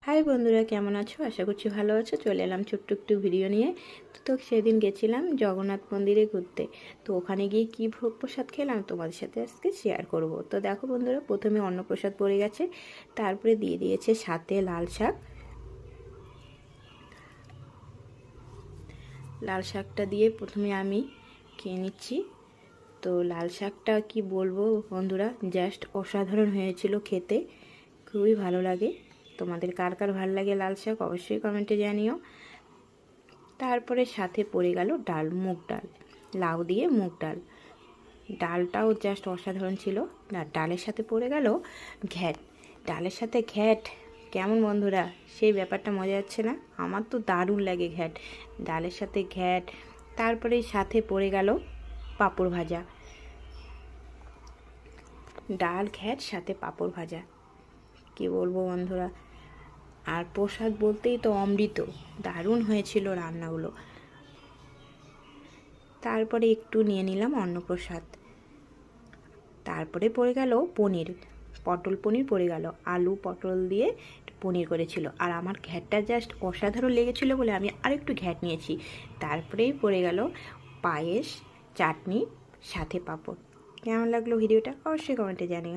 High বন্ধুরা, কেমন আছো? আশা করছি ভালো আছো। চলে এলাম ছোট্ট একটু ভিডিও নিয়ে। তো সেদিন গেছিলাম জগন্নাথ মন্দিরে ঘুরতে। তো ওখানে গিয়ে কী ভোগ প্রসাদ খেলাম তোমাদের সাথে আজকে শেয়ার করব। তো দেখো বন্ধুরা, প্রথমে অন্নপ্রসাদ পড়ে গেছে, তারপরে দিয়ে দিয়েছে সাথে লাল শাক। লাল শাকটা দিয়ে প্রথমে আমি খেয়ে নিচ্ছি। তো লাল শাকটা কি বলবো বন্ধুরা, জাস্ট অসাধারণ হয়েছিল খেতে, খুবই ভালো লাগে। তোমাদের কার কার ভালো লাগে লাল শাক অবশ্যই কমেন্টে জানিও। তারপরে সাথে পড়ে গেল ডাল, মুগ ডাল, লাউ দিয়ে মুগ ডাল। ডালটাও জাস্ট অসাধারণ ছিল। না, ডালের সাথে পড়ে গেল ঘ্যাট। ডালের সাথে ঘ্যাট কেমন বন্ধুরা, সেই ব্যাপারটা মজা যাচ্ছে না? আমার তো দারুণ লাগে ঘ্যাট, ডালের সাথে ঘ্যাট। তারপরে সাথে পড়ে গেল পাঁপড় ভাজা। ডাল, ঘ্যাট, সাথে পাঁপড় ভাজা, কি বলবো বন্ধুরা। আর প্রসাদ বলতেই তো অমৃত, দারুণ হয়েছিল রান্নাগুলো। তারপরে একটু নিয়ে নিলাম অন্নপ্রসাদ। তারপরে পড়ে গেল পনির, পটল পনির পড়ে গেল, আলু পটল দিয়ে পনির করেছিল। আর আমার ঘ্যাটটা জাস্ট অসাধারণ লেগেছিল বলে আমি আরেকটু ঘ্যাট নিয়েছি। তারপরেই পড়ে গেল পায়েস, চাটনি, সাথে পাঁপড়। কেমন লাগলো ভিডিওটা অবশ্যই কমেন্টে জানিও।